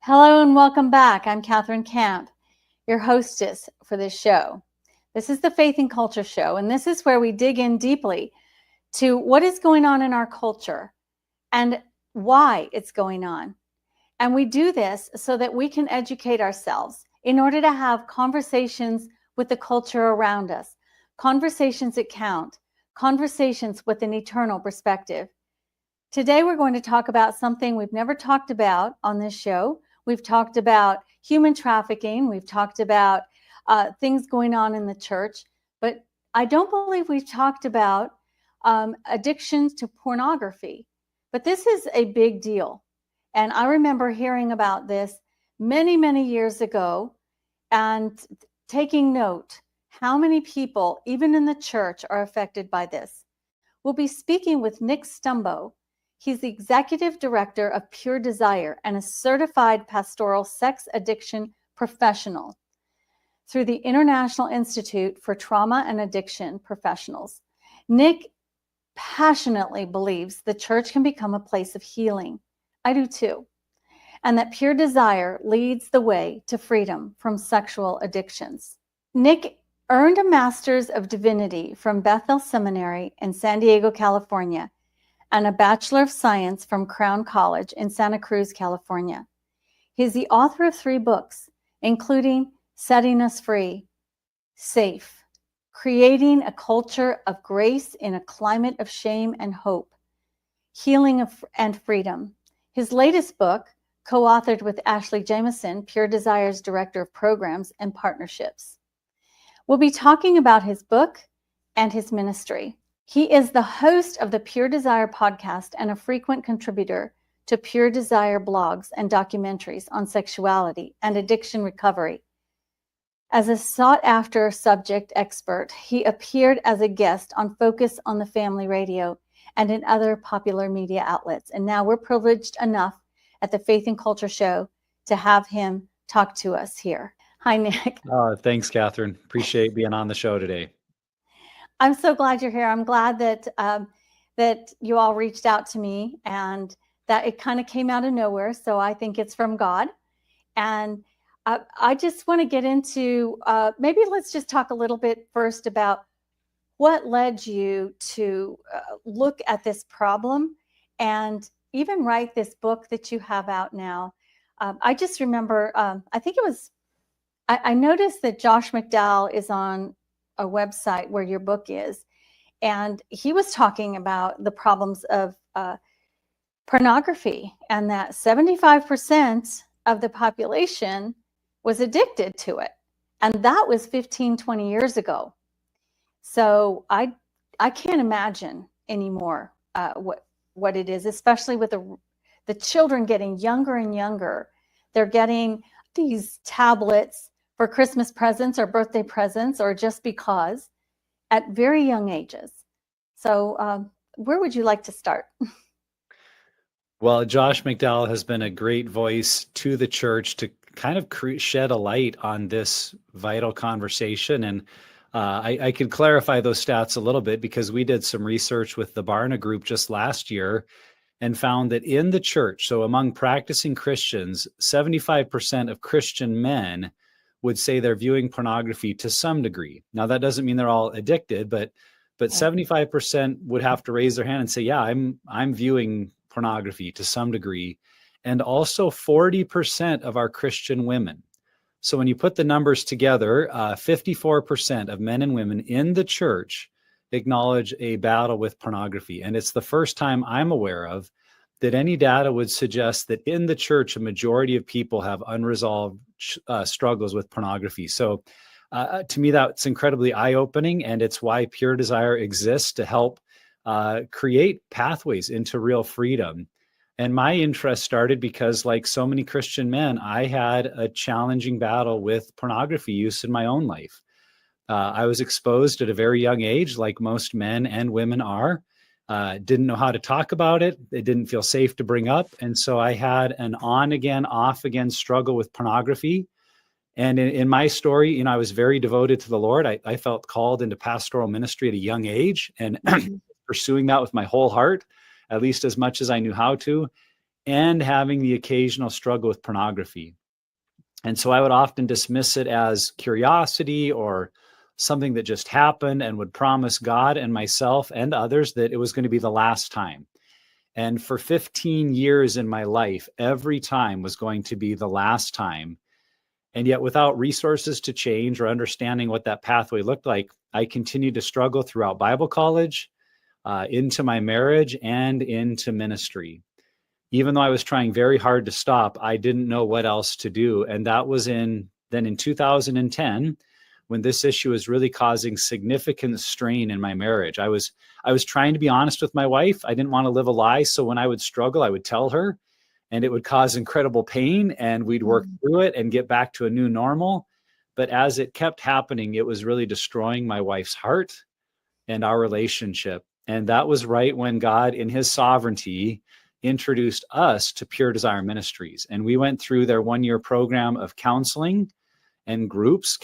Hello and welcome back. I'm Catherine Camp, your hostess for this show. This is the Faith and Culture Show, and this is where we dig in deeply to what is going on in our culture and why it's going on. And we do this so that we can educate ourselves in order to have conversations with the culture around us, conversations that count, conversations with an eternal perspective. Today, we're going to talk about something we've never talked about on this show. We've talked about human trafficking. We've talked about things going on in the church, but I don't believe we've talked about addictions to pornography. But this is a big deal. And I remember hearing about this many, many years ago and taking note how many people, even in the church, are affected by this. We'll be speaking with Nick Stumbo. He's the executive director of Pure Desire and a certified pastoral sex addiction professional through the International Institute for Trauma and Addiction Professionals. Nick passionately believes the church can become a place of healing. I do too. And that Pure Desire leads the way to freedom from sexual addictions. Nick earned a Master's of Divinity from Bethel Seminary in San Diego, California, and a Bachelor of Science from Crown College in Santa Cruz, California. He's the author of 3 books, including Setting Us Free, Safe, Creating a Culture of Grace in a Climate of Shame and Hope, Healing and Freedom. His latest book, co-authored with Ashley Jameson, Pure Desire's Director of Programs and Partnerships. We'll be talking about his book and his ministry. He is the host of the Pure Desire podcast and a frequent contributor to Pure Desire blogs and documentaries on sexuality and addiction recovery. As a sought-after subject expert, he appeared as a guest on Focus on the Family Radio and in other popular media outlets. And now we're privileged enough at the Faith and Culture Show to have him talk to us here. Hi, Nick. Thanks, Catherine. Appreciate being on the show today. I'm so glad you're here. I'm glad that that you all reached out to me and that it kind of came out of nowhere. So I think it's from God. And I just want to get into, maybe let's just talk a little bit first about what led you to look at this problem and even write this book that you have out now. I just remember, I think it was, I noticed that Josh McDowell is on a website where your book is, and he was talking about the problems of pornography and that 75% of the population was addicted to it. And that was 15, 20 years ago. So I can't imagine anymore what it is, especially with the children getting younger and younger. They're getting these tablets for Christmas presents or birthday presents or just because at very young ages. So where would you like to start? Well, Josh McDowell has been a great voice to the church to kind of shed a light on this vital conversation. And I could clarify those stats a little bit because we did some research with the Barna group just last year and found that in the church, so among practicing Christians, 75% of Christian men would say they're viewing pornography to some degree. Now, that doesn't mean they're all addicted, but but 75% would have to raise their hand and say, yeah, I'm viewing pornography to some degree. And also 40% of our Christian women. So when you put the numbers together, 54% of men and women in the church acknowledge a battle with pornography. And it's the first time I'm aware of that any data would suggest that in the church, a majority of people have unresolved struggles with pornography. So to me, that's incredibly eye-opening, and it's why Pure Desire exists, to help create pathways into real freedom. And my interest started because, like so many Christian men, I had a challenging battle with pornography use in my own life. I was exposed at a very young age, like most men and women are. Didn't know how to talk about it. It didn't feel safe to bring up. And so I had an on-again, off-again struggle with pornography. And in my story, I was very devoted to the Lord. I felt called into pastoral ministry at a young age and pursuing that with my whole heart, at least as much as I knew how to, and having the occasional struggle with pornography. And so I would often dismiss it as curiosity or something that just happened, and would promise God and myself and others that it was going to be the last time. And for 15 years in my life, every time was going to be the last time. And yet, without resources to change or understanding what that pathway looked like, I continued to struggle throughout Bible college, into my marriage, and into ministry. Even though I was trying very hard to stop, I didn't know what else to do. And that was in 2010, when this issue was really causing significant strain in my marriage. I was trying to be honest with my wife. I didn't want to live a lie. So when I would struggle, I would tell her, and it would cause incredible pain, and we'd work through it and get back to a new normal. But as it kept happening, it was really destroying my wife's heart and our relationship. And that was right when God, in his sovereignty, introduced us to Pure Desire Ministries. And we went through their 1-year program of counseling and groups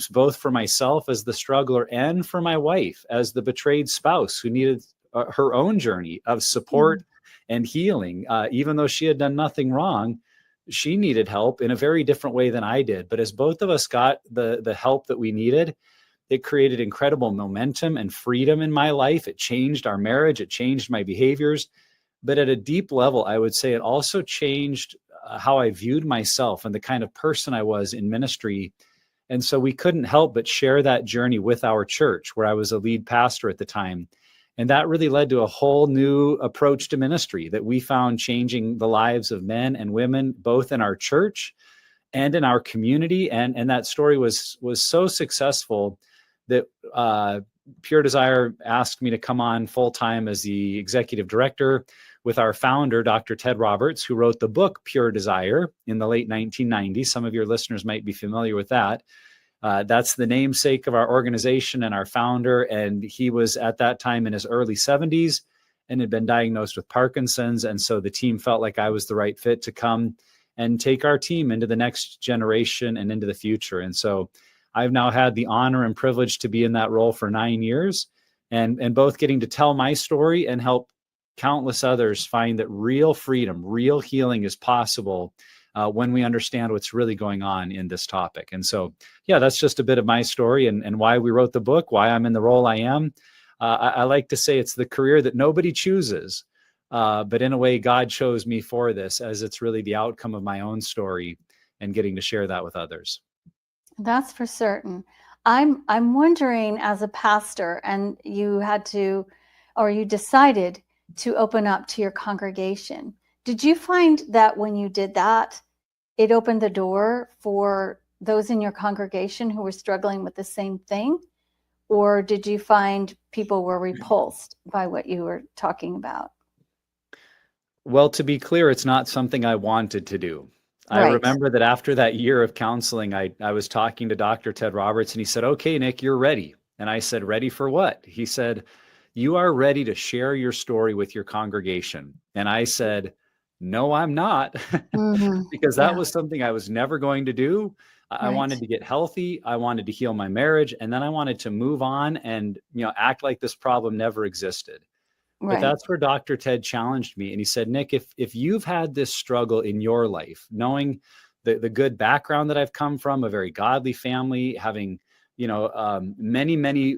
both for myself as the struggler and for my wife as the betrayed spouse who needed her own journey of support and healing. Even though she had done nothing wrong, she needed help in a very different way than I did. But as both of us got the help that we needed, it created incredible momentum and freedom in my life. It changed our marriage. It changed my behaviors. But at a deep level, I would say it also changed how I viewed myself and the kind of person I was in ministry. And so we couldn't help but share that journey with our church, where I was a lead pastor at the time. And that really led to a whole new approach to ministry that we found changing the lives of men and women, both in our church and in our community. And that story was so successful that Pure Desire asked me to come on full-time as the executive director with our founder, Dr. Ted Roberts, who wrote the book Pure Desire in the late 1990s. Some of your listeners might be familiar with that. That's the namesake of our organization and our founder. And he was at that time in his early 70s and had been diagnosed with Parkinson's. And so the team felt like I was the right fit to come and take our team into the next generation and into the future. And so I've now had the honor and privilege to be in that role for 9 years, and both getting to tell my story and help countless others find that real freedom, real healing is possible when we understand what's really going on in this topic. And so, yeah, that's just a bit of my story and why we wrote the book, why I'm in the role I am. I like to say it's the career that nobody chooses, but in a way, God chose me for this, as it's really the outcome of my own story and getting to share that with others. That's for certain. I'm wondering, as a pastor, and you decided to open up to your congregation, did you find that when you did that, it opened the door for those in your congregation who were struggling with the same thing? Or did you find people were repulsed by what you were talking about? Well, to be clear, it's not something I wanted to do. Right. I remember that after that year of counseling, I was talking to Dr. Ted Roberts, and he said, "Okay, Nick, you're ready." And I said, "Ready for what?" He said, "You are ready to share your story with your congregation." And I said, "No, I'm not," because that was something I was never going to do. I wanted to get healthy. I wanted to heal my marriage. And then I wanted to move on and, act like this problem never existed. But that's where Dr. Ted challenged me. And he said, "Nick, if you've had this struggle in your life, knowing the good background that I've come from, a very godly family, having many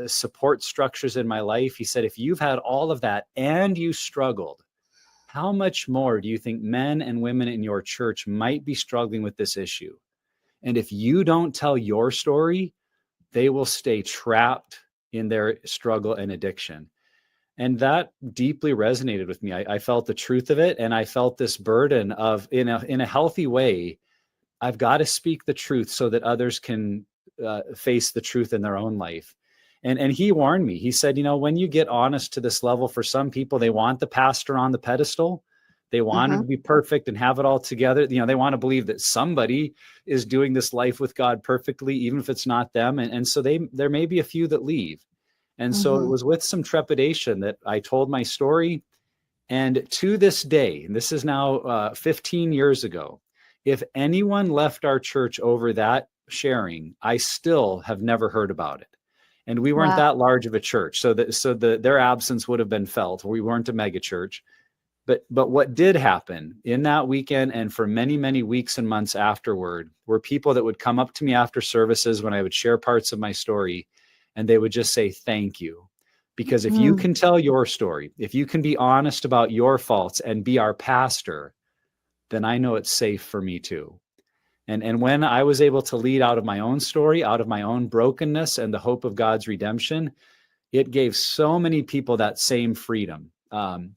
support structures in my life. He said, if you've had all of that and you struggled, how much more do you think men and women in your church might be struggling with this issue? And if you don't tell your story, they will stay trapped in their struggle and addiction. And that deeply resonated with me. I felt the truth of it. And I felt this burden of, in a healthy way, I've got to speak the truth so that others can face the truth in their own life. And he warned me. He said, when you get honest to this level, for some people, they want the pastor on the pedestal. They want him to be perfect and have it all together. They want to believe that somebody is doing this life with God perfectly, even if it's not them. And so there may be a few that leave. And so it was with some trepidation that I told my story. And to this day, and this is now 15 years ago, if anyone left our church over that sharing, I still have never heard about it. And we weren't that large of a church, so their absence would have been felt. We weren't a mega church. But what did happen in that weekend and for many, many weeks and months afterward were people that would come up to me after services when I would share parts of my story, and they would just say, thank you. Because if you can tell your story, if you can be honest about your faults and be our pastor, then I know it's safe for me too. And when I was able to lead out of my own story, out of my own brokenness and the hope of God's redemption, it gave so many people that same freedom.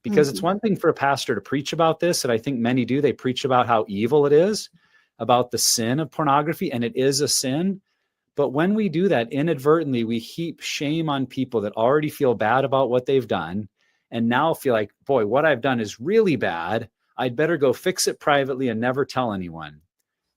Because it's one thing for a pastor to preach about this, and I think many do. They preach about how evil it is, about the sin of pornography, and it is a sin. But when we do that inadvertently, we heap shame on people that already feel bad about what they've done and now feel like, boy, what I've done is really bad. I'd better go fix it privately and never tell anyone.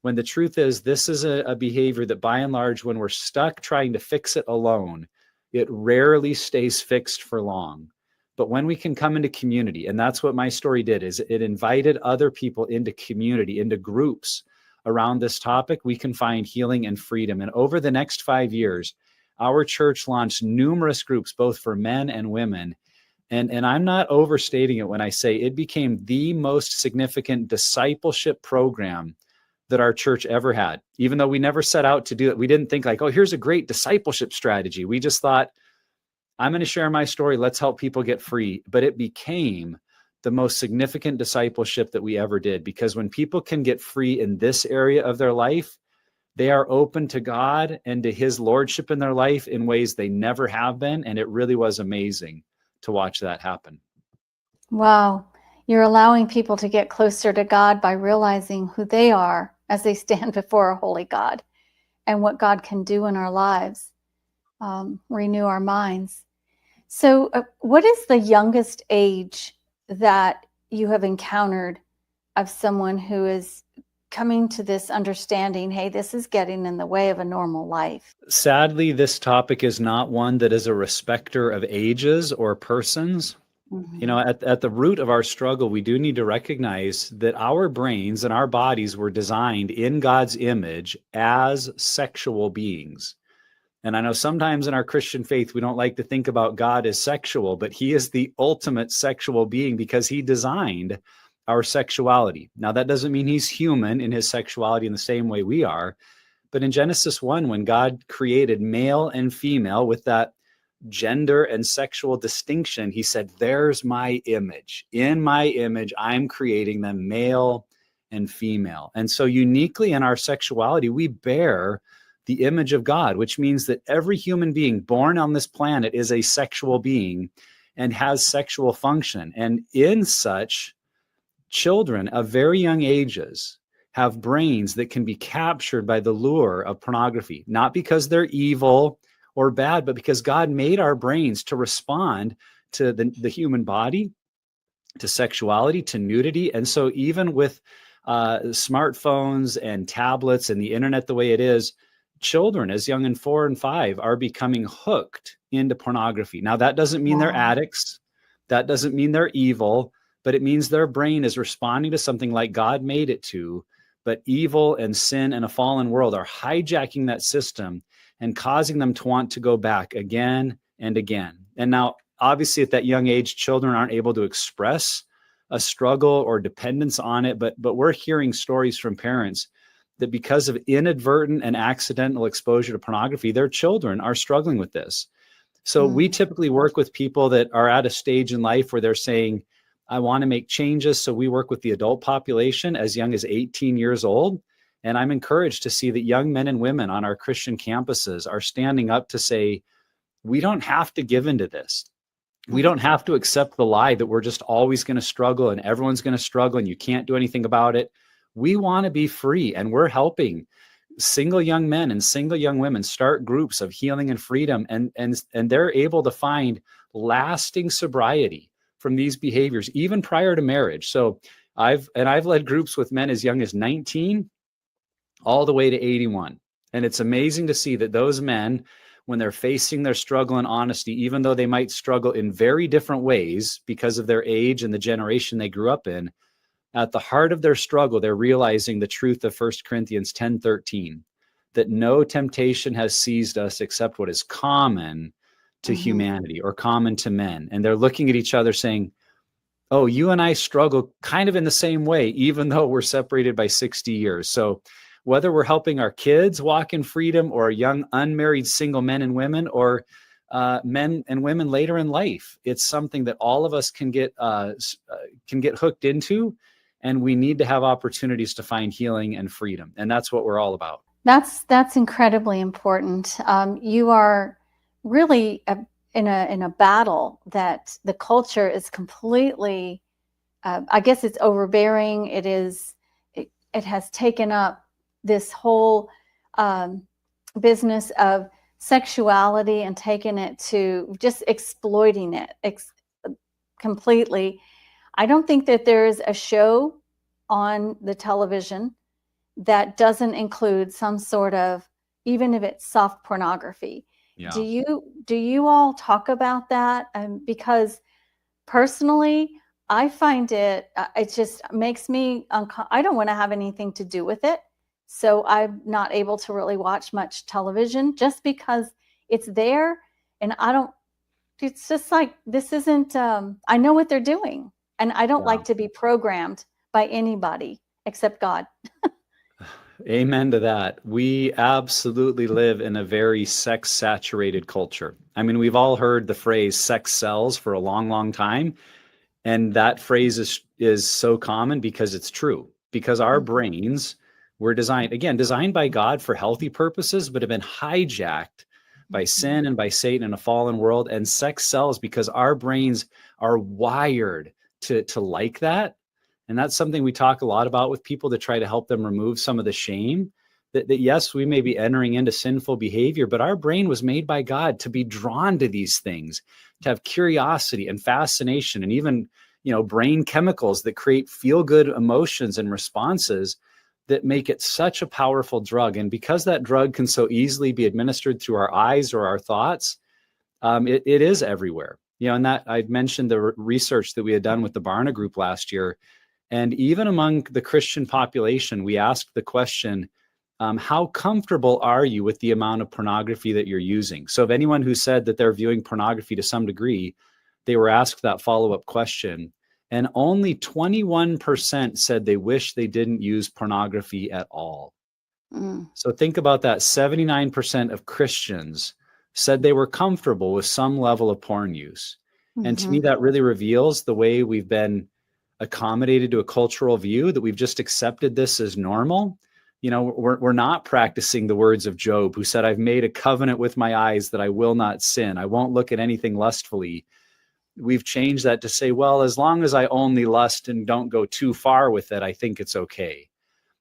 When the truth is, this is a behavior that by and large, when we're stuck trying to fix it alone, it rarely stays fixed for long. But when we can come into community, and that's what my story did, is it invited other people into community, into groups around this topic, we can find healing and freedom. And over the next 5 years, our church launched numerous groups, both for men and women. And I'm not overstating it when I say it became the most significant discipleship program that our church ever had. Even though we never set out to do it, we didn't think like, oh, here's a great discipleship strategy. We just thought, I'm going to share my story. Let's help people get free. But it became the most significant discipleship that we ever did, because when people can get free in this area of their life, they are open to God and to his lordship in their life in ways they never have been. And it really was amazing to watch that happen. Wow. You're allowing people to get closer to God by realizing who they are as they stand before a holy God and what God can do in our lives, renew our minds. So what is the youngest age that you have encountered of someone who is coming to this understanding, hey, this is getting in the way of a normal life? Sadly, this topic is not one that is a respecter of ages or persons. At the root of our struggle, we do need to recognize that our brains and our bodies were designed in God's image as sexual beings. And I know sometimes in our Christian faith, we don't like to think about God as sexual, but he is the ultimate sexual being because he designed our sexuality. Now, that doesn't mean he's human in his sexuality in the same way we are. But in Genesis 1, when God created male and female with that gender and sexual distinction, he said, there's my image. In my image, I'm creating them male and female. And so uniquely in our sexuality, we bear the image of God, which means that every human being born on this planet is a sexual being and has sexual function. And in such, children of very young ages have brains that can be captured by the lure of pornography, not because they're evil or bad, but because God made our brains to respond to the human body, to sexuality, to nudity. And so even with smartphones and tablets and the internet the way it is, children as young as 4 and 5 are becoming hooked into pornography. Now, that doesn't mean they're addicts. That doesn't mean they're evil, but it means their brain is responding to something like God made it to. But evil and sin and a fallen world are hijacking that system and causing them to want to go back again and again. And now, obviously, at that young age, children aren't able to express a struggle or dependence on it, but we're hearing stories from parents that because of inadvertent and accidental exposure to pornography, their children are struggling with this. So we typically work with people that are at a stage in life where they're saying, I want to make changes. So we work with the adult population as young as 18 years old. And I'm encouraged to see that young men and women on our Christian campuses are standing up to say, we don't have to give into this. We don't have to accept the lie that we're just always going to struggle and everyone's going to struggle and you can't do anything about it. We want to be free, and we're helping single young men and single young women start groups of healing and freedom, and they're able to find lasting sobriety from these behaviors even prior to marriage. So I've led groups with men as young as 19 all the way to 81. And it's amazing to see that those men, when they're facing their struggle in honesty, even though they might struggle in very different ways because of their age and the generation they grew up in, at the heart of their struggle, they're realizing the truth of 1 Corinthians 10:13, that no temptation has seized us except what is common to humanity or common to men. And they're looking at each other saying, oh, you and I struggle kind of in the same way, even though we're separated by 60 years. So whether we're helping our kids walk in freedom, or young unmarried single men and women, or men and women later in life, it's something that all of us can get hooked into. And we need to have opportunities to find healing and freedom. And that's what we're all about. That's incredibly important. You are really in a battle that the culture is completely, I guess it's overbearing. It has taken up this whole business of sexuality and taken it to just exploiting it completely. I don't think that there's a show on the television that doesn't include some sort of, even if it's soft pornography. Yeah. Do you all talk about that? Because personally, I find it just makes me I don't want to have anything to do with it. So I'm not able to really watch much television just because it's there, and it's just like, this isn't, I know what they're doing. And I don't like to be programmed by anybody except God. Amen to that. We absolutely live in a very sex-saturated culture. I mean, we've all heard the phrase sex sells for a long, long time. And that phrase is so common because it's true. Because our brains were designed by God for healthy purposes, but have been hijacked by sin and by Satan in a fallen world. And sex sells because our brains are wired to like that. And that's something we talk a lot about with people to try to help them remove some of the shame that yes, we may be entering into sinful behavior, but our brain was made by God to be drawn to these things, to have curiosity and fascination, and even, brain chemicals that create feel-good emotions and responses that make it such a powerful drug. And because that drug can so easily be administered through our eyes or our thoughts, it is everywhere. And that I'd mentioned the research that we had done with the Barna Group last year. And even among the Christian population, we asked the question, how comfortable are you with the amount of pornography that you're using? So of anyone who said that they're viewing pornography to some degree, they were asked that follow-up question. And only 21% said they wish they didn't use pornography at all. So think about that. 79% of Christians said they were comfortable with some level of porn use. And to me, that really reveals the way we've been accommodated to a cultural view, that we've just accepted this as normal. We're not practicing the words of Job, who said, I've made a covenant with my eyes that I will not sin. I won't look at anything lustfully. We've changed that to say, well, as long as I only lust and don't go too far with it, I think it's okay.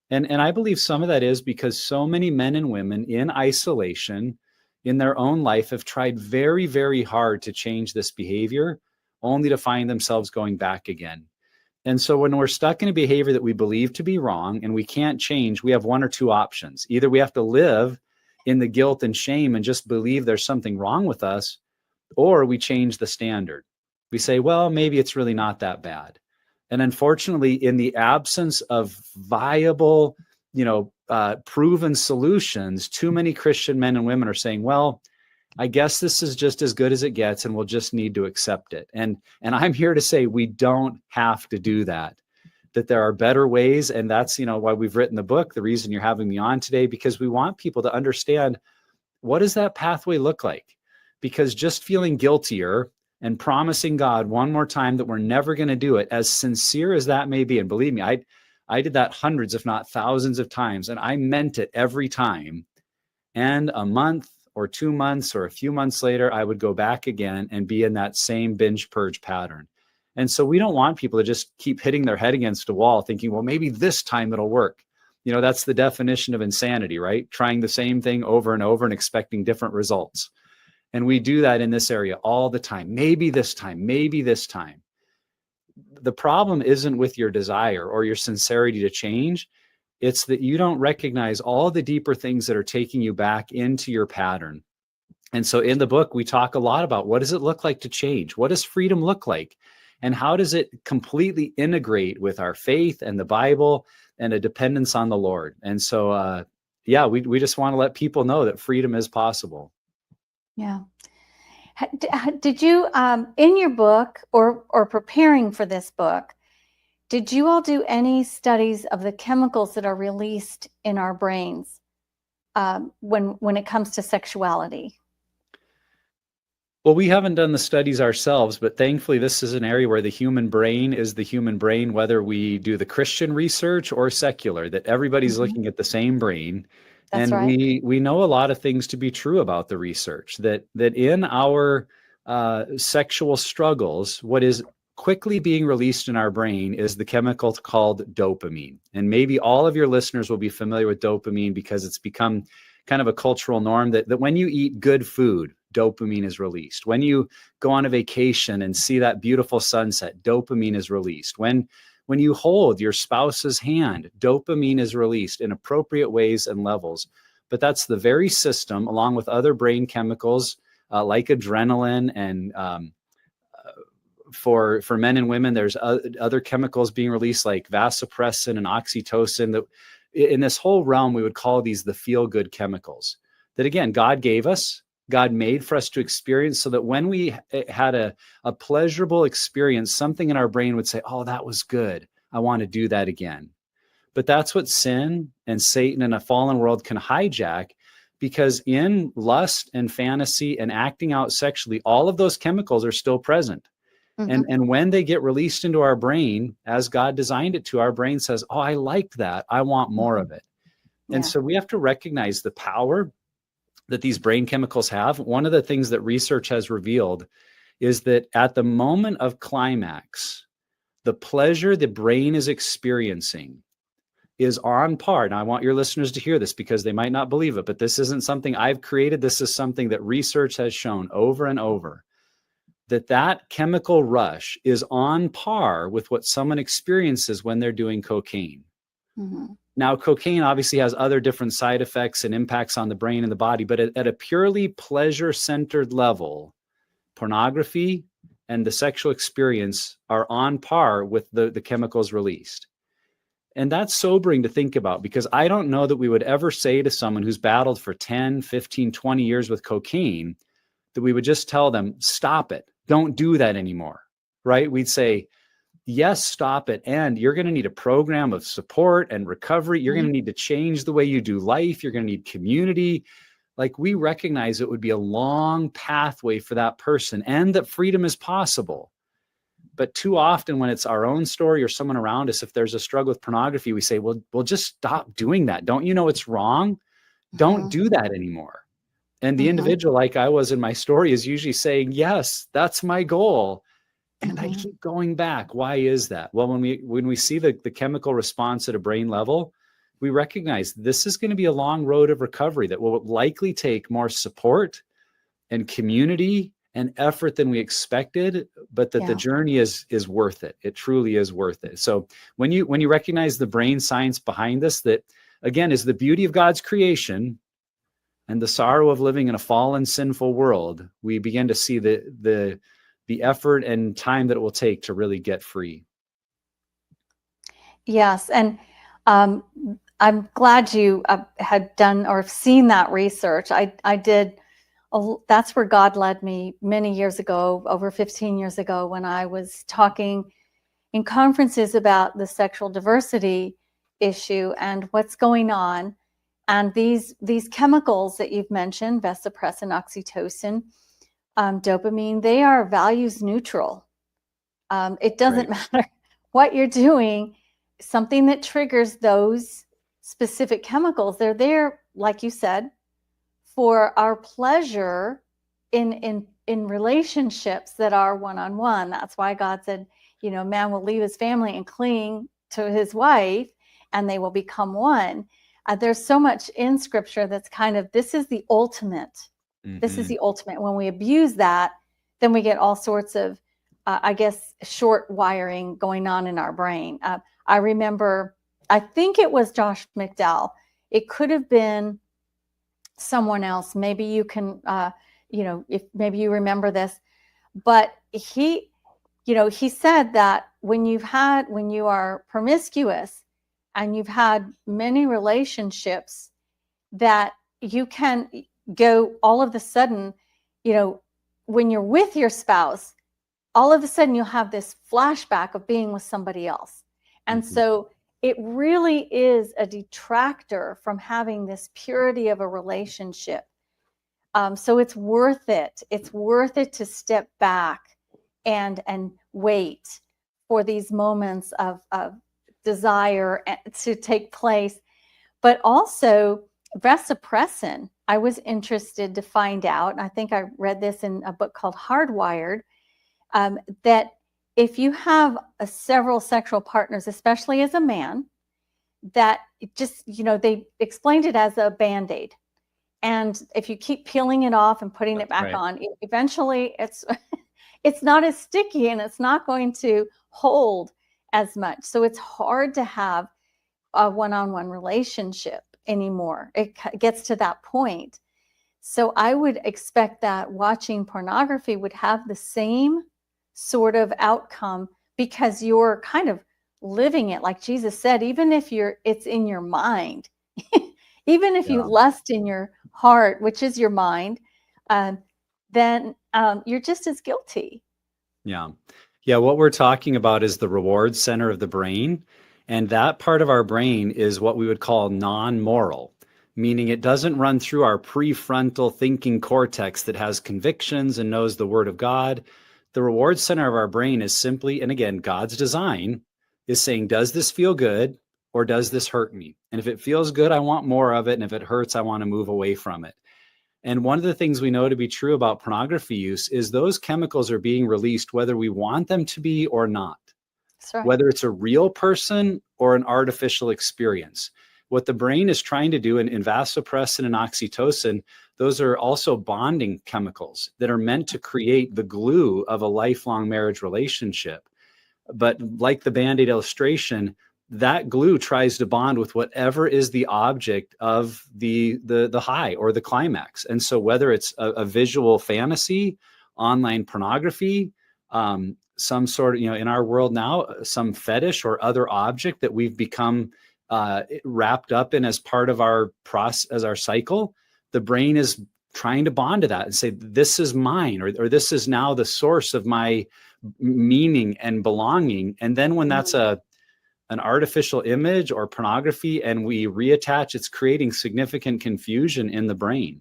And I believe some of that is because so many men and women in isolation in their own life have tried very, very hard to change this behavior, only to find themselves going back again. And so when we're stuck in a behavior that we believe to be wrong and we can't change, we have one or two options. Either we have to live in the guilt and shame and just believe there's something wrong with us, or we change the standard. We say, well, maybe it's really not that bad. And unfortunately, in the absence of viable, proven solutions, too many Christian men and women are saying, well, I guess this is just as good as it gets, and we'll just need to accept it. And I'm here to say we don't have to do that. that there are better ways. And that's, why we've written the book, the reason you're having me on today, because we want people to understand, what does that pathway look like? Because just feeling guiltier and promising God one more time that we're never going to do it, as sincere as that may be, and believe me, I did that hundreds, if not thousands of times, and I meant it every time. And a month or 2 months or a few months later, I would go back again and be in that same binge purge pattern. And so we don't want people to just keep hitting their head against a wall thinking, well, maybe this time it'll work. That's the definition of insanity, right? Trying the same thing over and over and expecting different results. And we do that in this area all the time. Maybe this time, maybe this time. The problem isn't with your desire or your sincerity to change. It's that you don't recognize all the deeper things that are taking you back into your pattern. And so in the book, we talk a lot about, what does it look like to change? What does freedom look like? And how does it completely integrate with our faith and the Bible and a dependence on the Lord? And so, we just want to let people know that freedom is possible. Yeah. Did you, in your book or preparing for this book, did you all do any studies of the chemicals that are released in our brains when it comes to sexuality? Well, we haven't done the studies ourselves, but thankfully this is an area where the human brain is the human brain, whether we do the Christian research or secular, that everybody's looking at the same brain. That's and right. we know a lot of things to be true about the research, that in our sexual struggles, what is quickly being released in our brain is the chemical called dopamine. And maybe all of your listeners will be familiar with dopamine because it's become kind of a cultural norm that when you eat good food, dopamine is released. When you go on a vacation and see that beautiful sunset, dopamine is released. When you hold your spouse's hand, dopamine is released in appropriate ways and levels. But that's the very system, along with other brain chemicals like adrenaline, and for men and women, there's other chemicals being released like vasopressin and oxytocin. That in this whole realm, we would call these the feel-good chemicals. That again, God gave us. God made for us to experience, so that when we had a pleasurable experience, something in our brain would say, oh, that was good. I want to do that again. But that's what sin and Satan and a fallen world can hijack, because in lust and fantasy and acting out sexually, all of those chemicals are still present. And when they get released into our brain, as God designed it to, our brain says, oh, I liked that. I want more of it. And so we have to recognize the power that these brain chemicals have. One of the things that research has revealed is that at the moment of climax, the pleasure the brain is experiencing is on par. Now, I want your listeners to hear this because they might not believe it, but this isn't something I've created. This is something that research has shown over and over, that chemical rush is on par with what someone experiences when they're doing cocaine. Now, cocaine obviously has other different side effects and impacts on the brain and the body, but at a purely pleasure-centered level, pornography and the sexual experience are on par with the chemicals released. And that's sobering to think about, because I don't know that we would ever say to someone who's battled for 10, 15, 20 years with cocaine, that we would just tell them, stop it. Don't do that anymore, right? We'd say, yes, stop it. And you're going to need a program of support and recovery. You're going to need to change the way you do life. You're going to need community. Like, we recognize it would be a long pathway for that person, and that freedom is possible. But too often when it's our own story or someone around us, if there's a struggle with pornography, we say, well, just stop doing that. Don't you know it's wrong? Don't do that anymore. And the individual, like I was in my story, is usually saying, yes, that's my goal. And I keep going back. Why is that? Well, when we see the chemical response at a brain level, we recognize this is going to be a long road of recovery that will likely take more support and community and effort than we expected, but that the journey is worth it. It truly is worth it. So when you recognize the brain science behind this, that again is the beauty of God's creation and the sorrow of living in a fallen, sinful world, we begin to see the effort and time that it will take to really get free. Yes. And I'm glad you had done or seen that research. I did. That's where God led me many years ago, over 15 years ago, when I was talking in conferences about the sexual diversity issue and what's going on. And these chemicals that you've mentioned, vasopressin, oxytocin, dopamine, they are values neutral. It doesn't matter what you're doing. Something that triggers those specific chemicals, they're there, like you said, for our pleasure in relationships that are one-on-one. That's why God said, man will leave his family and cling to his wife, and they will become one. There's so much in Scripture that's kind of, this is the ultimate. Mm-hmm. This is the ultimate. When we abuse that, then we get all sorts of, short wiring going on in our brain. I remember, I think it was Josh McDowell. It could have been someone else. Maybe you can, if maybe you remember this, but he said that when you are promiscuous and you've had many relationships, that you can go all of a sudden, when you're with your spouse, all of a sudden you'll have this flashback of being with somebody else. And mm-hmm. So it really is a detractor from having this purity of a relationship. So it's worth it. It's worth it to step back and wait for these moments of desire to take place. But also vasopressin, I was interested to find out, and I think I read this in a book called Hardwired, that if you have several sexual partners, especially as a man, that just, they explained it as a Band-Aid. And if you keep peeling it off and putting it back on, eventually it's not as sticky and it's not going to hold as much. So it's hard to have a one-on-one relationship anymore. It gets to that point. So I would expect that watching pornography would have the same sort of outcome, because you're kind of living it, like Jesus said. Even if it's in your mind, even if you lust in your heart, which is your mind, then you're just as guilty. Yeah. What we're talking about is the reward center of the brain. And that part of our brain is what we would call non-moral, meaning it doesn't run through our prefrontal thinking cortex that has convictions and knows the word of God. The reward center of our brain is simply, and again, God's design is saying, does this feel good or does this hurt me? And if it feels good, I want more of it. And if it hurts, I want to move away from it. And one of the things we know to be true about pornography use is those chemicals are being released whether we want them to be or not. That's right. Whether it's a real person or an artificial experience. What the brain is trying to do in vasopressin and oxytocin, those are also bonding chemicals that are meant to create the glue of a lifelong marriage relationship. But like the Band-Aid illustration, that glue tries to bond with whatever is the object of the high or the climax. And so whether it's a visual fantasy, online pornography, some sort of, in our world now, some fetish or other object that we've become wrapped up in as part of our process, as our cycle, the brain is trying to bond to that and say, this is mine, or this is now the source of my meaning and belonging. And then when that's an artificial image or pornography and we reattach, it's creating significant confusion in the brain.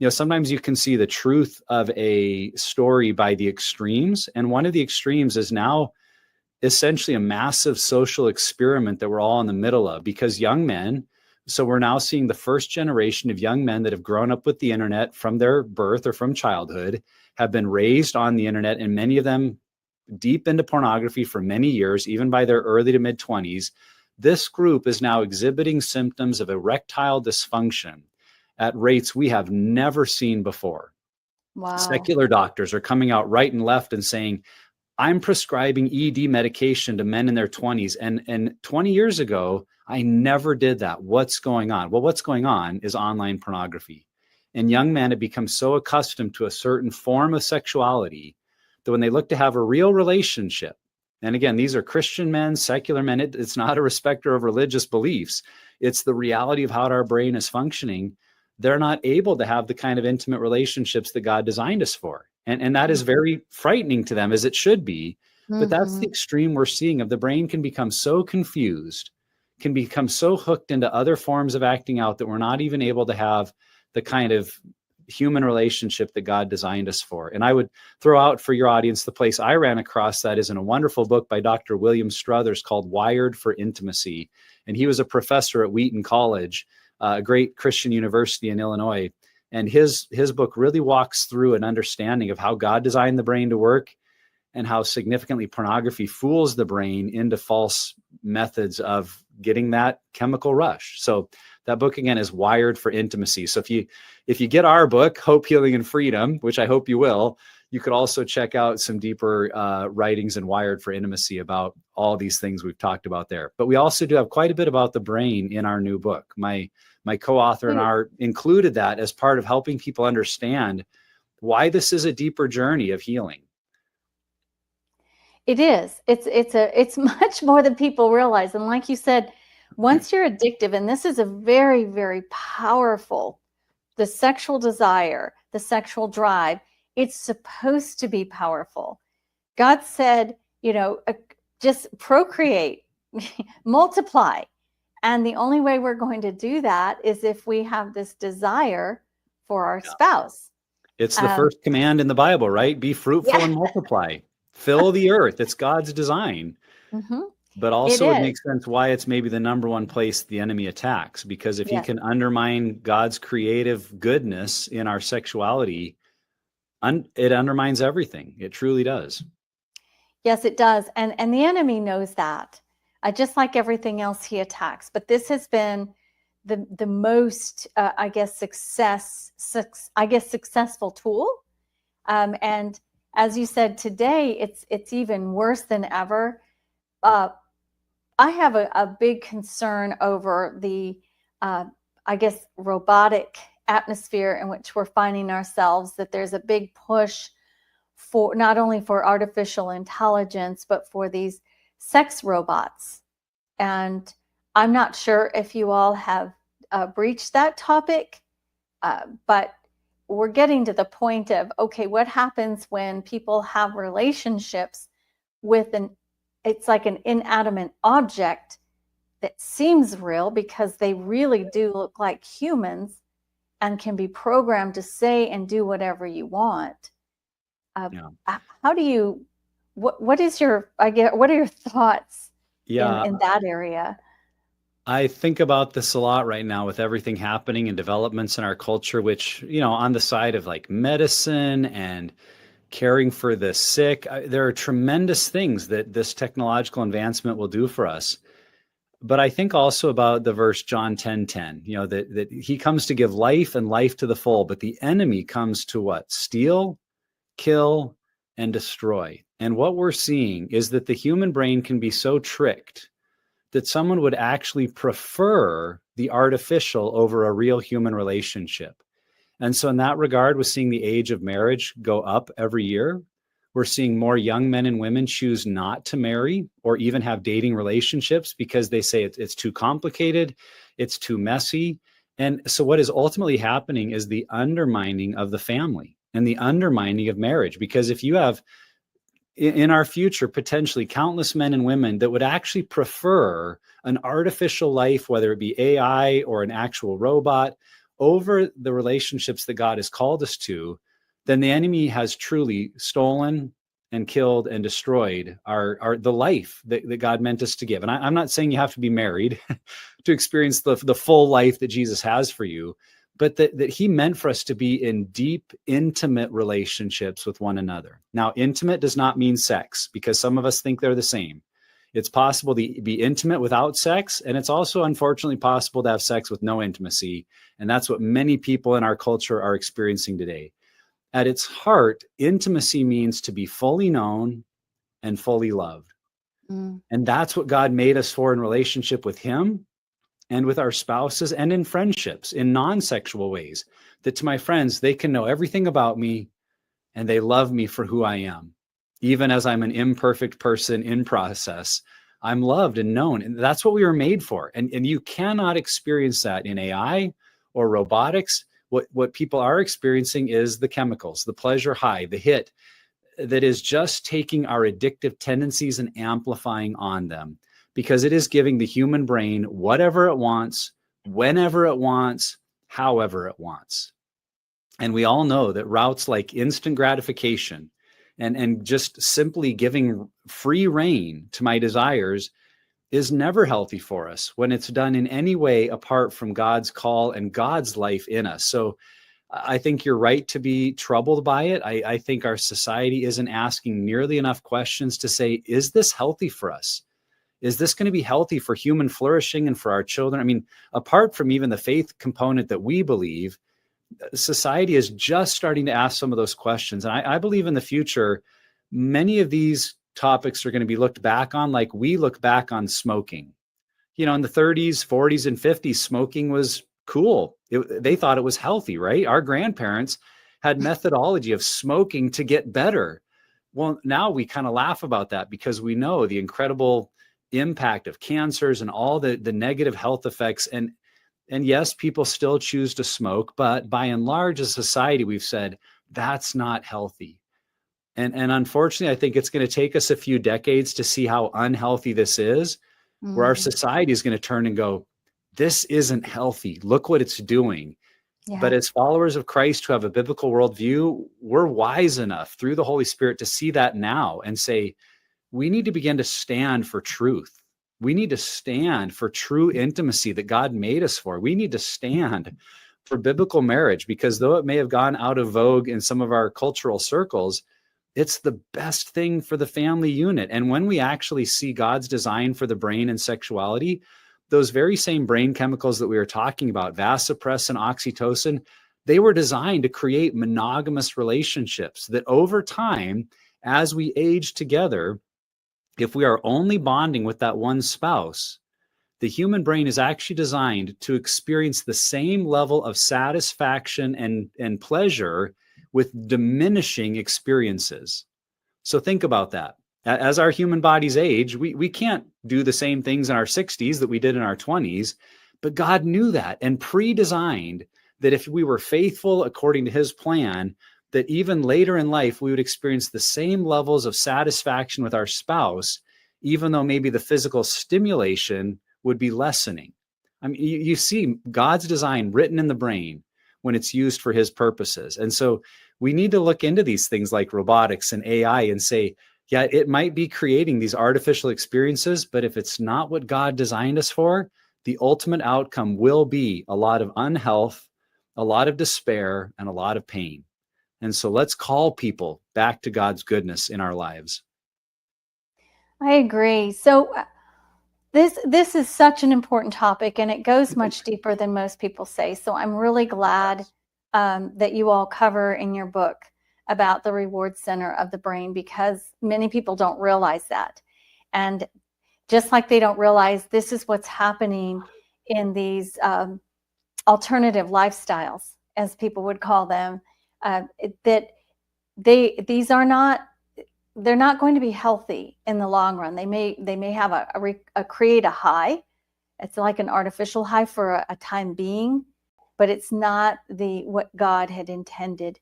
Sometimes you can see the truth of a story by the extremes. And one of the extremes is now essentially a massive social experiment that we're all in the middle of, because young men, so we're now seeing the first generation of young men that have grown up with the internet from their birth or from childhood, have been raised on the internet, and many of them deep into pornography for many years, even by their early to mid 20s. This group is now exhibiting symptoms of erectile dysfunction at rates we have never seen before. Wow. Secular doctors are coming out right and left and saying, I'm prescribing ED medication to men in their 20s. And 20 years ago, I never did that. What's going on? Well, what's going on is online pornography. And young men have become so accustomed to a certain form of sexuality that when they look to have a real relationship, and again, these are Christian men, secular men, it's not a respecter of religious beliefs. It's the reality of how our brain is functioning. They're not able to have the kind of intimate relationships that God designed us for. And that is very frightening to them, as it should be. But that's the Mhm. extreme we're seeing of the brain can become so confused, can become so hooked into other forms of acting out that we're not even able to have the kind of human relationship that God designed us for. And I would throw out for your audience, the place I ran across that is in a wonderful book by Dr. William Struthers called Wired for Intimacy. And he was a professor at Wheaton College, a great Christian university in Illinois. And his book really walks through an understanding of how God designed the brain to work and how significantly pornography fools the brain into false methods of getting that chemical rush. So that book again is Wired for Intimacy. So if you get our book, Hope, Healing, and Freedom, which I hope you will, you could also check out some deeper writings in Wired for Intimacy about all these things we've talked about there. But we also do have quite a bit about the brain in our new book. My co-author and I included that as part of helping people understand why this is a deeper journey of healing. It is. It's much more than people realize. And like you said, once you're addictive, and this is a very, very powerful, the sexual desire, the sexual drive, it's supposed to be powerful. God said, just procreate, multiply. And the only way we're going to do that is if we have this desire for our spouse. It's the first command in the Bible, right? Be fruitful and multiply. Fill the earth. It's God's design. Mm-hmm. But also it makes sense why it's maybe the number one place the enemy attacks, because if he can undermine God's creative goodness in our sexuality, it undermines everything. It truly does. Yes, it does. And the enemy knows that. Just like everything else he attacks. But this has been the most, successful tool. And as you said today, it's even worse than ever. I have a big concern over the, robotic atmosphere in which we're finding ourselves, that there's a big push for not only for artificial intelligence, but for these sex robots. And I'm not sure if you all have breached that topic, but we're getting to the point of, okay, what happens when people have relationships with it's like an inanimate object that seems real because they really do look like humans and can be programmed to say and do whatever you want. How do you, what is your, what are your thoughts in that area? I think about this a lot right now with everything happening and developments in our culture, which, on the side of like medicine and caring for the sick, there are tremendous things that this technological advancement will do for us. But I think also about the verse John 10:10, that he comes to give life and life to the full, but the enemy comes to what? Steal, kill, and destroy. And what we're seeing is that the human brain can be so tricked that someone would actually prefer the artificial over a real human relationship. And so in that regard, we're seeing the age of marriage go up every year. We're seeing more young men and women choose not to marry or even have dating relationships because they say it's too complicated, it's too messy. And so what is ultimately happening is the undermining of the family and the undermining of marriage. Because if you have in our future, potentially countless men and women that would actually prefer an artificial life, whether it be AI or an actual robot, over the relationships that God has called us to, then the enemy has truly stolen and killed and destroyed the life that God meant us to give. And I'm not saying you have to be married to experience the full life that Jesus has for you, but that he meant for us to be in deep, intimate relationships with one another. Now, intimate does not mean sex, because some of us think they're the same. It's possible to be intimate without sex, and it's also unfortunately possible to have sex with no intimacy. And that's what many people in our culture are experiencing today. At its heart, intimacy means to be fully known and fully loved. And that's what God made us for in relationship with him and with our spouses and in friendships, in non-sexual ways, that to my friends, they can know everything about me and they love me for who I am. Even as I'm an imperfect person in process, I'm loved and known. And that's what we were made for. And you cannot experience that in AI or robotics. What people are experiencing is the chemicals, the pleasure high, the hit. that is just taking our addictive tendencies and amplifying on them, because it is giving the human brain whatever it wants, whenever it wants, however it wants. And we all know that routes like instant gratification and just simply giving free rein to my desires is never healthy for us when it's done in any way apart from God's call and God's life in us. So I think you're right to be troubled by it. I think our society isn't asking nearly enough questions to say, is this healthy for us? Is this going to be healthy for human flourishing and for our children? I mean, apart from even the faith component that we believe, society is just starting to ask some of those questions. And I believe in the future, many of these topics are going to be looked back on like we look back on smoking. You know, in the 30s, 40s, and 50s, smoking was cool. They thought it was healthy, right? Our grandparents had methodology of smoking to get better. Well, now we kind of laugh about that because we know the incredible impact of cancers and all the negative health effects. And yes, people still choose to smoke, but by and large, as a society, we've said that's not healthy. And unfortunately, I think it's going to take us a few decades to see how unhealthy this is, where our society is going to turn and go, this isn't healthy. Look what it's doing. Yeah. But as followers of Christ who have a biblical worldview, we're wise enough through the Holy Spirit to see that now and say, we need to begin to stand for truth. We need to stand for true intimacy that God made us for. We need to stand for biblical marriage, because though it may have gone out of vogue in some of our cultural circles, it's the best thing for the family unit. And when we actually see God's design for the brain and sexuality, those very same brain chemicals that we were talking about, vasopressin, oxytocin, they were designed to create monogamous relationships that over time, as we age together, if we are only bonding with that one spouse, the human brain is actually designed to experience the same level of satisfaction and pleasure with diminishing experiences. So think about that. As our human bodies age, we can't do the same things in our 60s that we did in our 20s, but God knew that and pre-designed that if we were faithful according to his plan, that even later in life, we would experience the same levels of satisfaction with our spouse, even though maybe the physical stimulation would be lessening. I mean, you see God's design written in the brain when it's used for his purposes. And so we need to look into these things like robotics and AI and say, yeah, it might be creating these artificial experiences, but if it's not what God designed us for, the ultimate outcome will be a lot of unhealth, a lot of despair, and a lot of pain. And so let's call people back to God's goodness in our lives. I agree. So this is such an important topic, and it goes much deeper than most people say. So I'm really glad that you all cover in your book about the reward center of the brain, because many people don't realize that. And just like they don't realize this is what's happening in these alternative lifestyles, as people would call them, that they're not going to be healthy in the long run. They may have create a high. It's like an artificial high for a time being, but it's not what God had intended.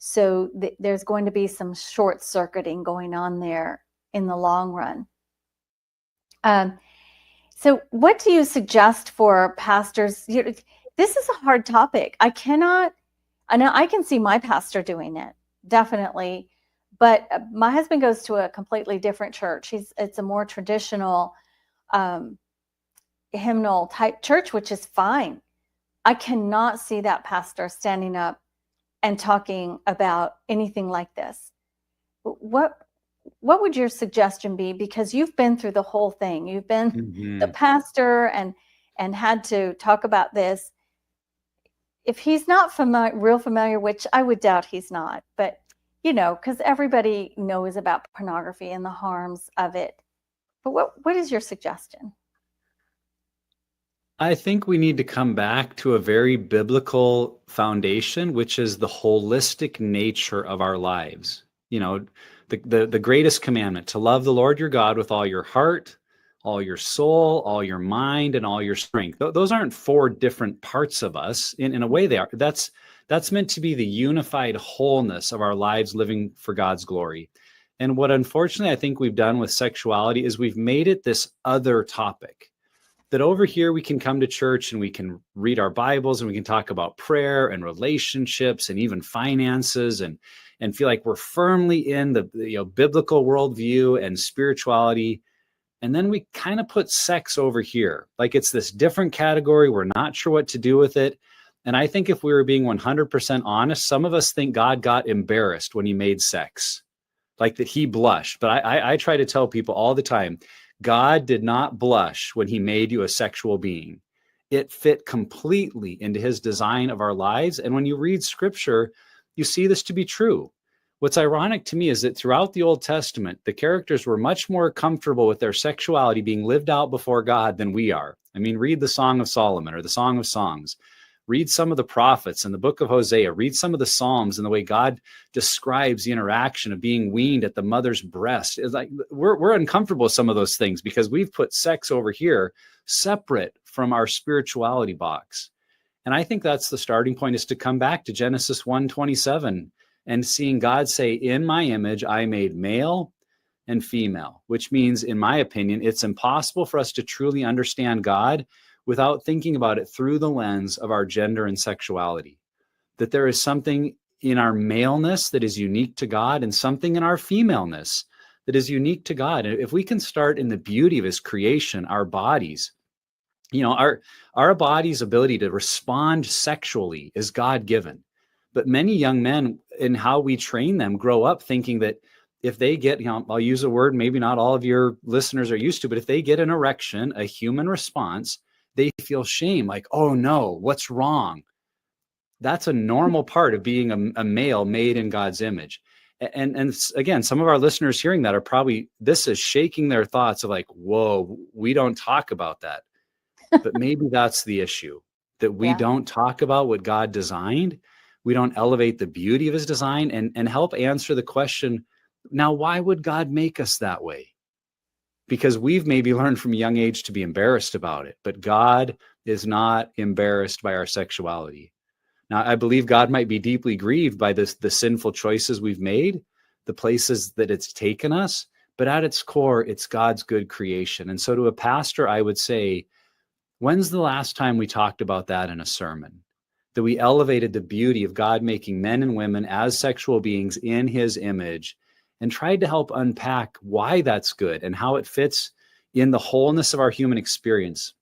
So there's going to be some short circuiting going on there in the long run. So what do you suggest for pastors? This is a hard topic. I know I can see my pastor doing it, definitely. But my husband goes to a completely different church. It's a more traditional hymnal type church, which is fine. I cannot see that pastor standing up and talking about anything like this. What would your suggestion be? Because you've been through the whole thing. You've been the pastor and had to talk about this. If he's not real familiar, which I would doubt he's not, but because everybody knows about pornography and the harms of it. But what is your suggestion? I think we need to come back to a very biblical foundation, which is the holistic nature of our lives. The greatest commandment, to love the Lord your God with all your heart, all your soul, all your mind, and all your strength. Those aren't four different parts of us. In a way, they are. That's That's meant to be the unified wholeness of our lives living for God's glory. And what unfortunately I think we've done with sexuality is we've made it this other topic. That over here we can come to church and we can read our Bibles and we can talk about prayer and relationships and even finances and feel like we're firmly in the biblical worldview and spirituality. And then we kind of put sex over here, like it's this different category. We're not sure what to do with it. And I think if we were being 100% honest, some of us think God got embarrassed when he made sex, like that he blushed. But I try to tell people all the time, God did not blush when he made you a sexual being. It fit completely into his design of our lives. And when you read scripture, you see this to be true. What's ironic to me is that throughout the Old Testament, the characters were much more comfortable with their sexuality being lived out before God than we are. I mean, read the Song of Solomon or the Song of Songs. Read some of the prophets in the book of Hosea. Read some of the Psalms and the way God describes the interaction of being weaned at the mother's breast. It's like we're uncomfortable with some of those things because we've put sex over here separate from our spirituality box. And I think that's the starting point, is to come back to Genesis 1:27 and seeing God say, in my image, I made male and female, which means, in my opinion, it's impossible for us to truly understand God without thinking about it through the lens of our gender and sexuality. That there is something in our maleness that is unique to God and something in our femaleness that is unique to God. And if we can start in the beauty of his creation, our bodies, our body's ability to respond sexually is God-given. But many young men, in how we train them, grow up thinking that if they get, I'll use a word maybe not all of your listeners are used to, but if they get an erection, a human response, they feel shame, like, oh no, what's wrong? That's a normal part of being a male made in God's image. And again, some of our listeners hearing that are probably, this is shaking their thoughts of like, whoa, we don't talk about that. But maybe that's the issue, that we don't talk about what God designed. We don't elevate the beauty of his design and help answer the question, now, why would God make us that way? Because we've maybe learned from a young age to be embarrassed about it, but God is not embarrassed by our sexuality. Now, I believe God might be deeply grieved by the sinful choices we've made, the places that it's taken us, but at its core, it's God's good creation. And so to a pastor, I would say, when's the last time we talked about that in a sermon? That we elevated the beauty of God making men and women as sexual beings in his image and tried to help unpack why that's good and how it fits in the wholeness of our human experience.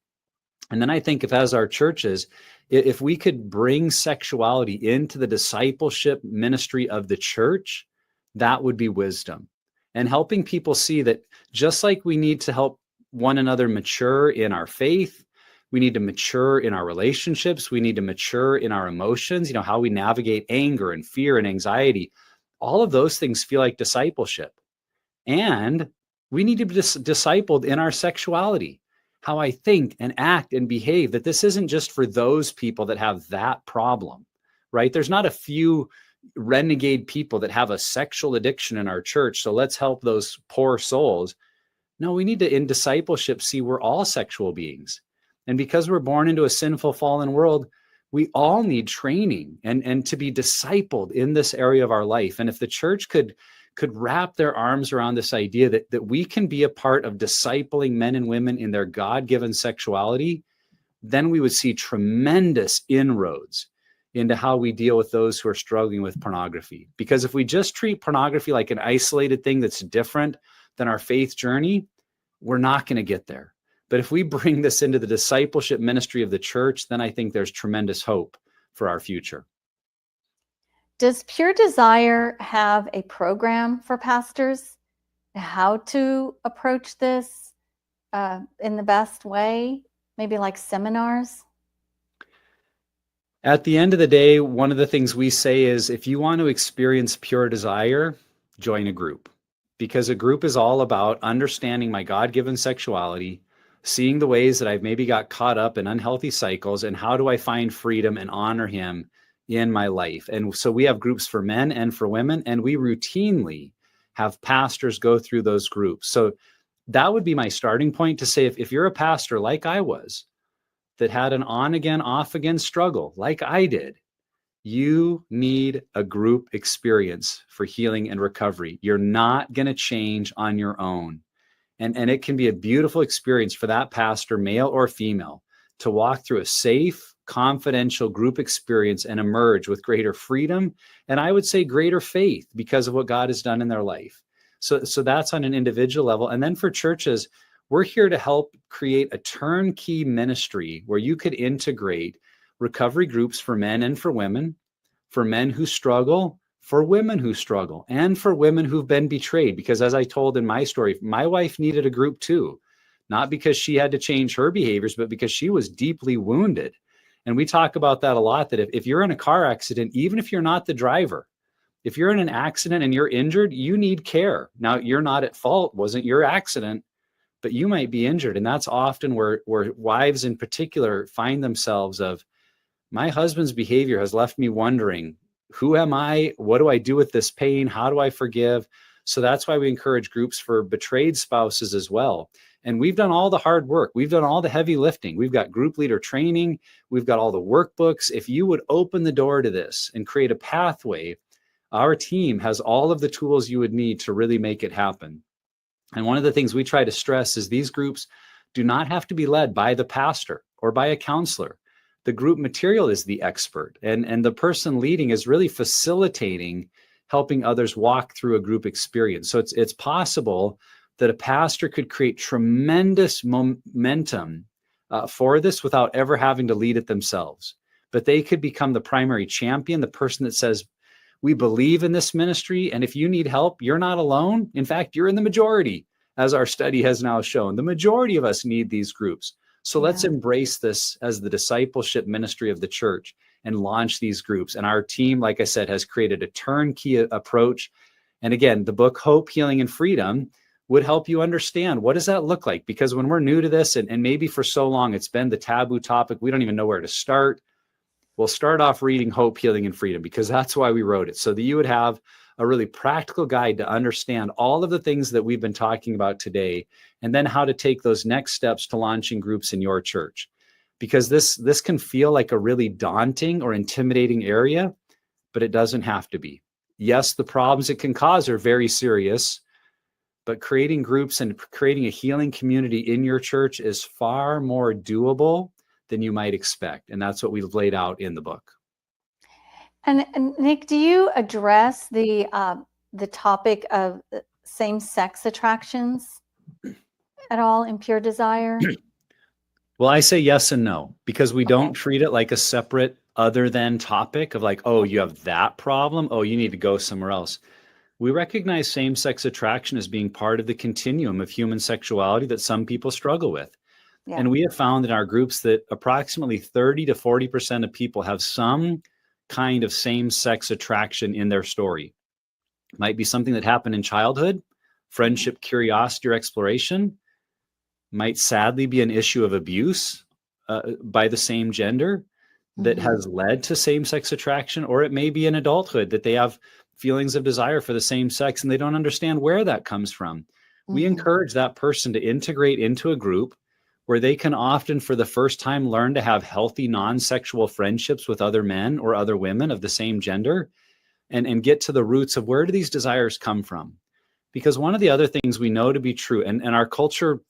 And then I think if, as our churches, if we could bring sexuality into the discipleship ministry of the church, that would be wisdom. And helping people see that just like we need to help one another mature in our faith, we need to mature in our relationships, we need to mature in our emotions, how we navigate anger and fear and anxiety. All of those things feel like discipleship. And we need to be discipled in our sexuality, how I think and act and behave, that this isn't just for those people that have that problem, right? There's not a few renegade people that have a sexual addiction in our church, so let's help those poor souls. No, we need to, in discipleship, see we're all sexual beings. And because we're born into a sinful, fallen world, we all need training and to be discipled in this area of our life. And if the church could wrap their arms around this idea that we can be a part of discipling men and women in their God-given sexuality, then we would see tremendous inroads into how we deal with those who are struggling with pornography. Because if we just treat pornography like an isolated thing that's different than our faith journey, we're not going to get there. But if we bring this into the discipleship ministry of the church, then I think there's tremendous hope for our future. Does Pure Desire have a program for pastors? How to approach this in the best way? Maybe like seminars? At the end of the day, one of the things we say is, if you want to experience pure desire, join a group. Because a group is all about understanding my God-given sexuality, seeing the ways that I've maybe got caught up in unhealthy cycles, and how do I find freedom and honor him in my life. And so we have groups for men and for women, and we routinely have pastors go through those groups. So that would be my starting point to say, if you're a pastor like I was, that had an on again, off again struggle like I did, You need a group experience for healing and recovery. You're not going to change on your own. And it can be a beautiful experience for that pastor, male or female, to walk through a safe, confidential group experience and emerge with greater freedom, and I would say greater faith because of what God has done in their life. So that's on an individual level. And then for churches, we're here to help create a turnkey ministry where you could integrate recovery groups for men and for women, for men who struggle, for women who struggle, and for women who've been betrayed. Because as I told in my story, my wife needed a group too, not because she had to change her behaviors, but because she was deeply wounded. And we talk about that a lot, that if you're in a car accident, even if you're not the driver, if you're in an accident and you're injured, you need care. Now, you're not at fault, wasn't your accident, but you might be injured. And that's often where wives in particular find themselves of, my husband's behavior has left me wondering, who am I? What do I do with this pain? How do I forgive? So that's why we encourage groups for betrayed spouses as well. And we've done all the hard work. We've done all the heavy lifting. We've got group leader training. We've got all the workbooks. If you would open the door to this and create a pathway, our team has all of the tools you would need to really make it happen. And one of the things we try to stress is these groups do not have to be led by the pastor or by a counselor. The group material is the expert, and the person leading is really facilitating, helping others walk through a group experience. So it's possible that a pastor could create tremendous momentum for this without ever having to lead it themselves. But they could become the primary champion, the person that says, we believe in this ministry, and if you need help, you're not alone. In fact, you're in the majority, as our study has now shown. The majority of us need these groups. So let's embrace this as the discipleship ministry of the church and launch these groups. And our team, like I said, has created a turnkey approach. And again, the book Hope, Healing, and Freedom would help you understand, what does that look like? Because when we're new to this, and maybe for so long it's been the taboo topic, we don't even know where to start. We'll start off reading Hope, Healing, and Freedom, because that's why we wrote it, so that you would have a really practical guide to understand all of the things that we've been talking about today, and then how to take those next steps to launching groups in your church. Because this can feel like a really daunting or intimidating area, but it doesn't have to be. Yes, the problems it can cause are very serious, but creating groups and creating a healing community in your church is far more doable than you might expect. And that's what we've laid out in the book. And Nick, do you address the topic of same-sex attractions at all in Pure Desire? Well, I say yes and no, because we don't treat it like a separate other than topic of like, oh, you have that problem. Oh, you need to go somewhere else. We recognize same-sex attraction as being part of the continuum of human sexuality that some people struggle with. Yeah. And we have found in our groups that approximately 30 to 40% of people have some kind of same-sex attraction in their story. It might be something that happened in childhood, friendship, curiosity, or exploration. Might sadly be an issue of abuse by the same gender that has led to same-sex attraction, or it may be in adulthood that they have feelings of desire for the same sex and they don't understand where that comes from. We encourage that person to integrate into a group where they can often, for the first time, learn to have healthy non-sexual friendships with other men or other women of the same gender, and get to the roots of where do these desires come from. Because one of the other things we know to be true, and our culture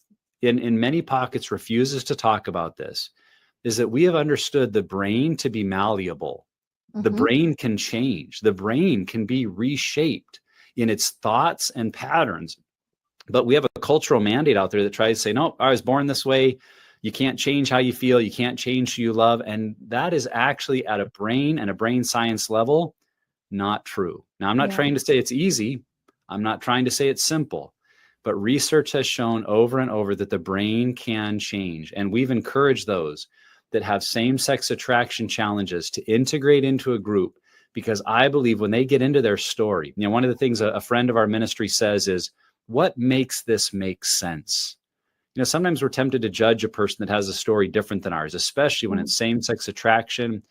in many pockets refuses to talk about this, is that we have understood the brain to be malleable. The brain can change. The brain can be reshaped in its thoughts and patterns. But we have a cultural mandate out there that tries to say, no, I was born this way. You can't change how you feel. You can't change who you love. And that is actually at a brain and a brain science level, not true. Now, I'm not trying to say it's easy. I'm not trying to say it's simple. But research has shown over and over that the brain can change. And we've encouraged those that have same-sex attraction challenges to integrate into a group, because I believe when they get into their story, one of the things a friend of our ministry says is, what makes this make sense? Sometimes we're tempted to judge a person that has a story different than ours, especially when it's same-sex attraction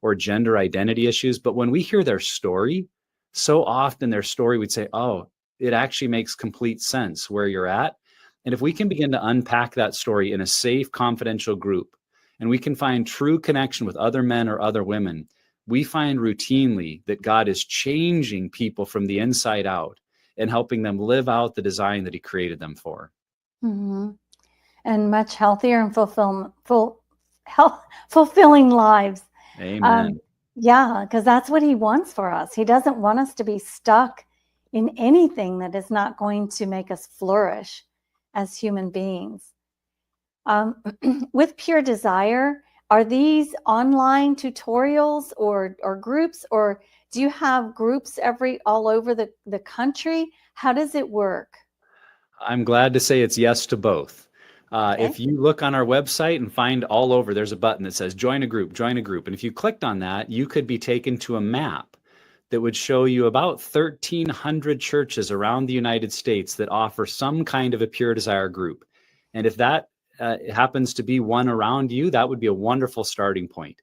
or gender identity issues. But when we hear their story, so often their story, we'd say, oh, it actually makes complete sense where you're at. And if we can begin to unpack that story in a safe, confidential group, and we can find true connection with other men or other women, we find routinely that God is changing people from the inside out and helping them live out the design that he created them for. Mm-hmm. And much healthier and fulfilling lives. Amen. Yeah, because that's what he wants for us. He doesn't want us to be stuck in anything that is not going to make us flourish as human beings. With Pure Desire, are these online tutorials or groups, or do you have groups all over the country? How does it work? I'm glad to say it's yes to both. Okay. If you look on our website and find all over, there's a button that says join a group, join a group. And if you clicked on that, you could be taken to a map that would show you about 1,300 churches around the United States that offer some kind of a Pure Desire group. And if that happens to be one around you, that would be a wonderful starting point.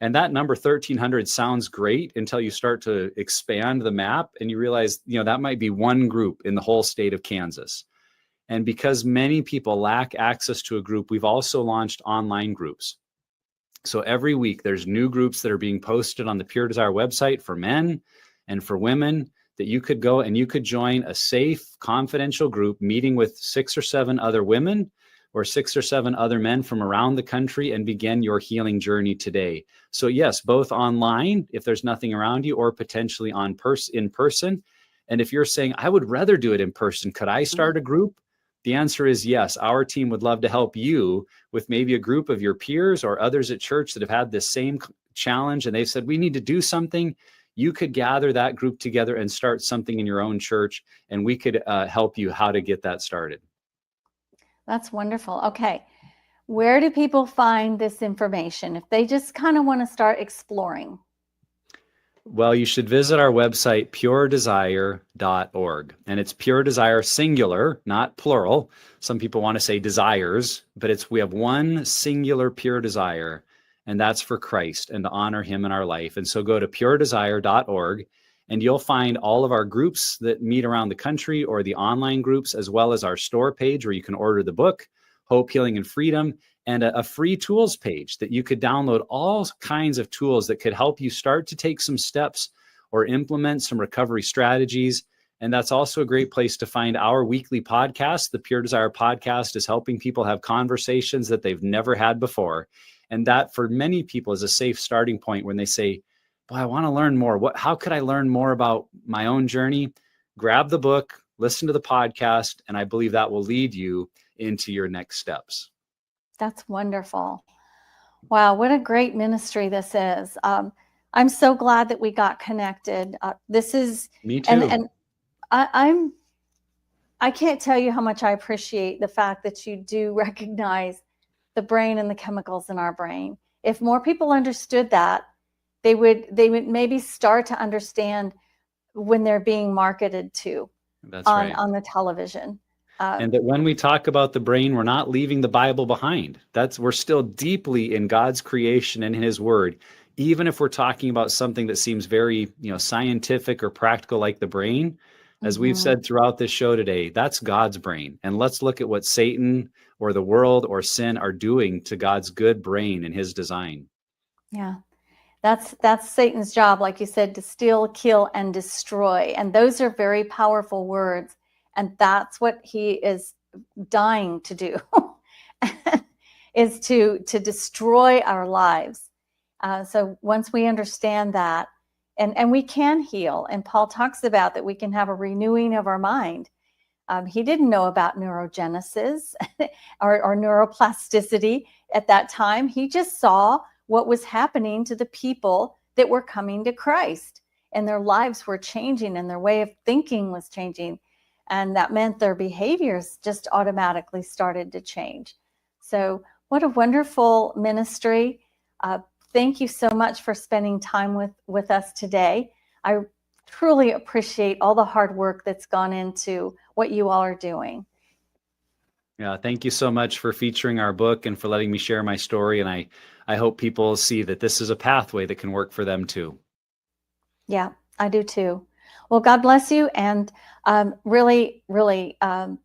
And that number 1,300 sounds great until you start to expand the map and you realize, that might be one group in the whole state of Kansas. And because many people lack access to a group, we've also launched online groups. So every week there's new groups that are being posted on the Pure Desire website for men and for women that you could go and you could join a safe, confidential group meeting with 6 or 7 other women or 6 or 7 other men from around the country and begin your healing journey today. So yes, both online, if there's nothing around you, or potentially in person. And if you're saying, I would rather do it in person, could I start a group? The answer is yes. Our team would love to help you with maybe a group of your peers or others at church that have had this same challenge and they've said, we need to do something. You could gather that group together and start something in your own church, and we could help you how to get that started. That's wonderful. Okay. Where do people find this information if they just kind of want to start exploring? Well, you should visit our website, puredesire.org. And it's Pure Desire singular, not plural. Some people want to say desires, but we have one singular pure desire, and that's for Christ and to honor him in our life. And so go to puredesire.org, and you'll find all of our groups that meet around the country, or the online groups, as well as our store page where you can order the book, Hope, Healing, and Freedom, and a free tools page that you could download all kinds of tools that could help you start to take some steps or implement some recovery strategies. And that's also a great place to find our weekly podcast. The Pure Desire podcast is helping people have conversations that they've never had before. And that for many people is a safe starting point when they say, boy, I want to learn more. How could I learn more about my own journey? Grab the book, listen to the podcast, and I believe that will lead you into your next steps. That's wonderful. Wow, what a great ministry this is. I'm so glad that we got connected. This is me too. And I can't tell you how much I appreciate the fact that you do recognize the brain and the chemicals in our brain. If more people understood that, they would maybe start to understand when they're being marketed to on the television. And that when we talk about the brain, we're not leaving the Bible behind. We're still deeply in God's creation and in his word. Even if we're talking about something that seems very, scientific or practical like the brain, as we've said throughout this show today, that's God's brain. And let's look at what Satan or the world or sin are doing to God's good brain and his design. Yeah. That's Satan's job, like you said, to steal, kill, and destroy. And those are very powerful words. And that's what he is dying to do, is to destroy our lives. So once we understand that, and we can heal, and Paul talks about that we can have a renewing of our mind. He didn't know about neurogenesis or neuroplasticity at that time. He just saw what was happening to the people that were coming to Christ, and their lives were changing and their way of thinking was changing. And that meant their behaviors just automatically started to change. So what a wonderful ministry. Thank you so much for spending time with us today. I truly appreciate all the hard work that's gone into what you all are doing. Yeah, thank you so much for featuring our book and for letting me share my story. And I hope people see that this is a pathway that can work for them too. Yeah, I do too. Well, God bless you. And really, I'll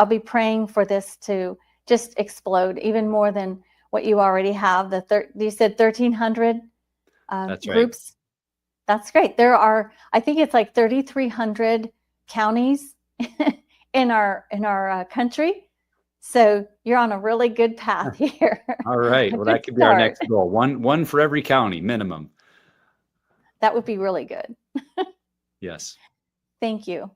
be praying for this to just explode even more than what you already have. You said 1,300 That's groups. That's great. There are, I think it's like 3,300 counties in our country. So you're on a really good path here. All right. Well, that could be our next goal. One for every county minimum. That would be really good. Yes. Thank you.